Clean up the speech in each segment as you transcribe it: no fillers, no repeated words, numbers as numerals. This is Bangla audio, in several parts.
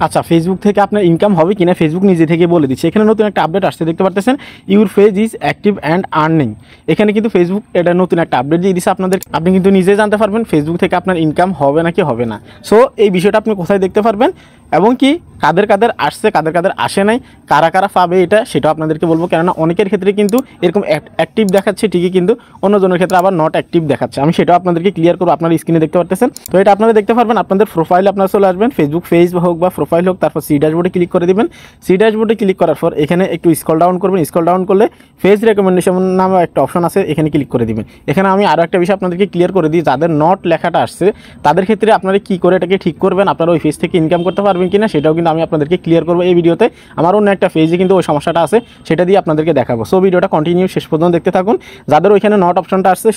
আচ্ছা, ফেসবুক থেকে আপনার ইনকাম হবে কিনা ফেসবুক নিজে থেকে বলে দিচ্ছে। এখানে নতুন একটা আপডেট আসছে, দেখতে পাচ্ছেন your page is active and earning. এখানে কিন্তু ফেসবুক এটা নতুন একটা আপডেট দিয়ে দিচ্ছে আপনাদের। আপনি কিন্তু নিজে জানতে পারবেন ফেসবুক থেকে আপনার ইনকাম হবে নাকি হবে না। সো এই বিষয়টা আপনি কোথায় দেখতে পারবেন এবং কি কাদের কাদের আসছে কাদের কাদের আসে নাই, কারা কারা পাবে এটা সেটাও আপনাদেরকে বলবো। কেননা অনেকের ক্ষেত্রে কিন্তু এরকম অ্যাক্টিভ দেখাচ্ছে ঠিকই, কিন্তু অন্যজনের ক্ষেত্রে আবার নট অ্যাক্টিভ দেখাচ্ছে। আমি সেটাও আপনাদেরকে ক্লিয়ার করবো, আপনারা স্ক্রিনে দেখতে পাচ্ছেন। তো এটা আপনারা দেখতে পারবেন, আপনাদের প্রোফাইলে আপনারা চলে আসবেন, ফেসবুক পেজ হোক বা প্রোফাইল হোক, তারপর সি ড্যাশবোর্ডে ক্লিক করে দেবেন। সি ড্যাশবোর্ডে ক্লিক করার পর এখানে একটু স্ক্রল ডাউন করবেন। স্ক্রল ডাউন করলে পেজ রেকমেন্ডেশন নামে একটা অপশন আছে, এখানে ক্লিক করে দিবেন। এখানে আমি আরও একটা বিষয় আপনাদেরকে ক্লিয়ার করে দিই, যাদের নট লেখাটা আসছে তাদের ক্ষেত্রে আপনারা কী করে এটাকে ঠিক করবেন, আপনারা ওই পেজ থেকে ইনকাম করতে পারবেন কিনা সেটাও কিন্তু আমি আপনাদেরকে ক্লিয়ার করবো এই ভিডিওতে। আমার অন্য একটা পেজে কিন্তু ওই সমস্যাটা আছে, সেটা দিয়ে আপনাদেরকে দেখাবো। সো ভিডিওটা কন্টিনিউ শেষ পর্যন্ত দেখতে থাকুন। যাদের ওইখানে নট অপশনটা আসছে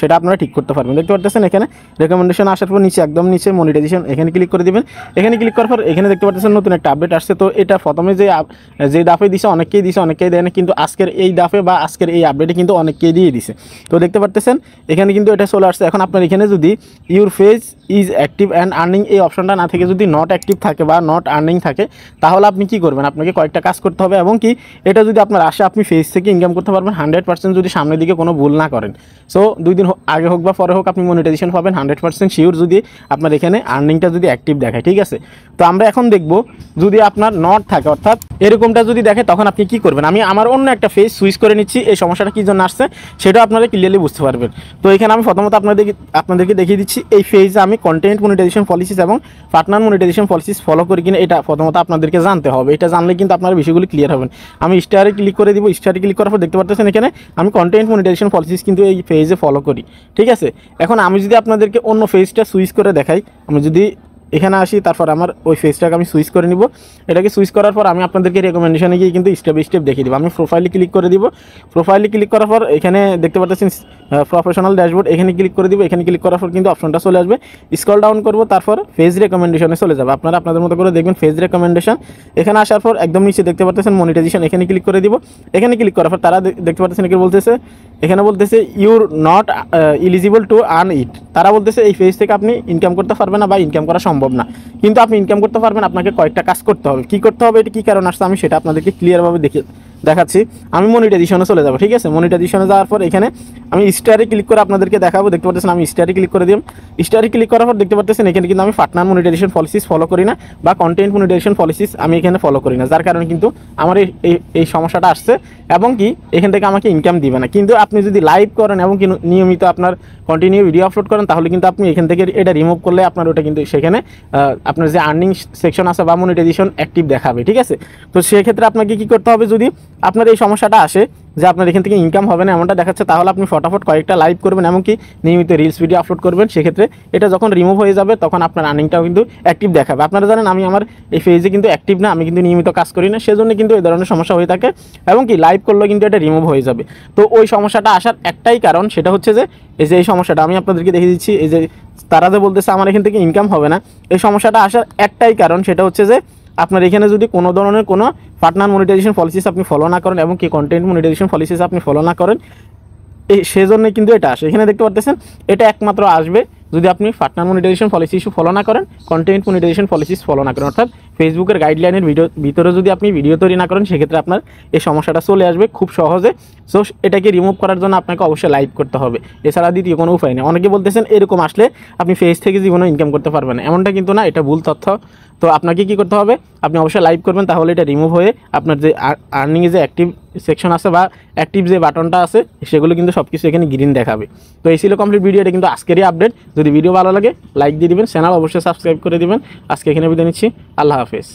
সেটা আপনারা ঠিক করতে পারবেন। দেখতে পাচ্ছেন এখানে রেকমেন্ডেশন আসার পর নিচে একদম নিচে মনিটাইজেশন, এখানে ক্লিক করে দিবেন। এখানে ক্লিক করার পর এখানে দেখতে পাচ্ছেন নতুন একটা আপডেট আসছে। তো এটা প্রথমে যে দাফে দিছে অনেকেই দিছে অনেকেই দেয় না, কিন্তু আজকের এই দাফে বা আজকের এই আপডেটে কিন্তু অনেকেই দিয়ে দিছে। তো দেখতে পাচ্ছেন এখানে কিন্তু এটা চলে আসছে। এখন আপনার এখানে যদি your page is active and earning এই অপশনটা না থেকে যদি নট অ্যাক্টিভ থাকে বা নট আর্নিং থাকে, তাহলে আপনি কি করবেন, আপনাকে কয়েকটা কাজ করতে হবে এবং কি এটা যদি আপনার আসে আপনি পেজ থেকে ইনকাম করতে পারবেন 100% যদি সামনের দিকে কোনো ভুল না করেন। সো 2 দিন আগে হোক বা পরে হোক আপনি মনিটাইজেশন পাবেন 100% শিওর, যদি আপনার এখানে আর্নিংটা যদি অ্যাক্টিভ দেখায়। ঠিক আছে, তো আমরা এখন দেখব যদি আপনার নট থাকে অর্থাৎ এরকমটা যদি দেখে তখন আপনি কি করবেন। আমি আমার অন্য একটা পেজ সুইচ করে নিচ্ছি, এই সমস্যাটা কী জন্য আসছে সেটা আপনারা ক্লিয়ারলি বুঝতে পারবেন। তো এখানে আমি প্রথমত আপনাদেরকে দেখিয়ে দিচ্ছি এই পেজে আমি কন্টেন্ট মনিটাইজেশন পলিসিস এবং পার্টনার মনিটাইজেশন পলিসিস ফলো করি কিনা এটা প্রথমত আপনাদেরকে জানতে হবে। এটা জানলে কিন্তু আপনারা বিষয়গুলি ক্লিয়ার হবেন। আমি স্টারে ক্লিক করে দিব। স্টারে ক্লিক করার পর দেখতে পাচ্ছেন এখানে আমি কন্টেন্ট মনিটাইজেশন পলিসিস কিন্তু এই পেজে ফলো করি। ঠিক আছে, এখন আমি যদি আপনাদেরকে অন্য পেজটা সুইচ করে দেখাই, আমি যদি এখানে আসি তারপর আমার ওই পেজটাকে আমি সুইচ করে নিব। এটাকে সুইচ করার পর আমি আপনাদেরকে রেকমেন্ডেশনে গিয়ে কিন্তু স্টেপ বাই স্টেপ দেখিয়ে দেবো। আমি প্রোফাইলে ক্লিক করে দিব। প্রোফাইলে ক্লিক করার পর এখানে দেখতে পাচ্ছেন প্রফেশনাল ড্যাশবোর্ড, এখানে ক্লিক করে দিব। এখানে ক্লিক করার পর কিন্তু অপশনটা চলে আসবে। স্ক্রল ডাউন করব, তারপর পেজ রেকমেন্ডেশনে চলে যাবে। আপনারা আপনাদের মতো করে দেখবেন পেজ রেকমেন্ডেশন। এখানে আসার পর একদম নিচে দেখতে পাচ্ছেন মনিটাইজেশন, এখানে ক্লিক করে দিব। এখানে ক্লিক করার পর তারা দেখতে পাচ্ছেন এখানে বলতেছে your not eligible to earn ইট। তারা বলতেছে এই পেজ থেকে আপনি ইনকাম করতে পারবেন না বা ইনকাম করা সম্ভব না, কিন্তু আপনি ইনকাম করতে পারবেন। আপনাকে কয়েকটা কাজ করতে হবে। কি করতে হবে, এটা কী কারণ আসছে আমি সেটা আপনাদেরকে ক্লিয়ারভাবে দেখাচ্ছি। আমি মনিটাইজেশনে চলে যাবো। ঠিক আছে, মনিটাইজেশনে যাওয়ার পর এখানে আমি স্টারে ক্লিক করে আপনাদেরকে দেখাবো। দেখতে পাচ্ছেন আমি স্টারে ক্লিক করে দিলাম। স্টারে ক্লিক করার পর দেখতে পাচ্ছেন এখানে কিন্তু আমি পার্টনার মনিটাইজেশন পলিসিস ফলো করি না বা কন্টেন্ট মনিটাইজেশন পলিসিস আমি এখানে ফলো করি না, যার কারণে কিন্তু আমার এই সমস্যাটা আসছে এবং কি এখান থেকে আমাকে ইনকাম দিবে না। কিন্তু আপনি যদি লাইভ করেন এবং কি নিয়মিত আপনার কন্টিনিউ ভিডিও আপলোড করেন তাহলে কিন্তু আপনি এখান থেকে এটা রিমুভ করলে আপনার ওটা কিন্তু সেখানে আপনার যে আর্নিং সেকশন আছে বা মনিটাইজেশন অ্যাক্টিভ দেখাবে। ঠিক আছে, তো সেক্ষেত্রে আপনাকে কী করতে হবে, যদি আপনার এই সমস্যাটা আসে যে আপনার এখান থেকে ইনকাম হবে না এমনটা দেখাচ্ছে, তাহলে আপনি ফটাফট কয়েকটা লাইভ করবেন এমনকি নিয়মিত রিলস ভিডিও আপলোড করবেন। সেক্ষেত্রে এটা যখন রিমুভ হয়ে যাবে তখন আপনার আর্নিংটাও কিন্তু অ্যাক্টিভ দেখাবে। আপনারা জানেন আমি আমার এই পেজে কিন্তু অ্যাক্টিভ না, আমি কিন্তু নিয়মিত কাজ করি না, সেজন্য কিন্তু এই ধরনের সমস্যা হয়ে থাকে এবং কি লাইভ করলেও কিন্তু এটা রিমুভ হয়ে যাবে। তো ওই সমস্যাটা আসার একটাই কারণ, সেটা হচ্ছে যে এই সমস্যাটা আমি আপনাদেরকে দেখিয়ে দিচ্ছি। এই যে তারা যে বলতেছে আমার এখান থেকে ইনকাম হবে না, এই সমস্যাটা আসার একটাই কারণ, সেটা হচ্ছে যে আপনার এখানে যদি কোনো ধরনের কোনো পার্টনার মনিটাইজেশন পলিসিস আপনি ফলো না করেন এবং কি কন্টেন্ট মনিটাইজেশন পলিসিস আপনি ফলো না করেন, সেজন্যই কিন্তু এটা আসে। এখানে দেখতে পাচ্ছেন এটা একমাত্র আসবে যদি আপনি পার্টনার মনিটাইজেশন পলিসি ফলো না করেন, কন্টেন্ট মনিটাইজেশন পলিসিস ফলো না করেন, অর্থাৎ ফেসবুকের গাইডলাইনের ভিতরে যদি আপনি ভিডিও তৈরি না করেন, সেক্ষেত্রে আপনার এই সমস্যাটা চলে আসবে খুব সহজে। সো এটাকে রিমুভ করার জন্য আপনাকে অবশ্যই লাইভ করতে হবে, এছাড়া দ্বিতীয় কোনো উপায় নেই। অনেকে বলতেছেন এরকম আসলে আপনি পেজ থেকে জীবনে ইনকাম করতে পারবেন, এমনটা কিন্তু না, এটা ভুল তথ্য। তো আপনাকে কি করতে হবে, আপনি অবশ্যই লাইভ করবেন, তাহলে এটা রিমুভ হয়ে আপনার যে আর্নিংয়ে যে অ্যাক্টিভ সেকশন আছে বা অ্যাক্টিভ যে বাটনটা আছে সেগুলো কিন্তু সব কিছু এখানে গ্রিন দেখাবে। তো এই ছিল কমপ্লিট ভিডিও, এটা কিন্তু আজকেরই আপডেট। যদি ভিডিও ভালো লাগে লাইক দিয়ে দিবেন, চ্যানেল অবশ্যই সাবস্ক্রাইব করে দিবেন। আজকে এখানে বিদায় নিচ্ছি, আল্লাহ হাফেজ।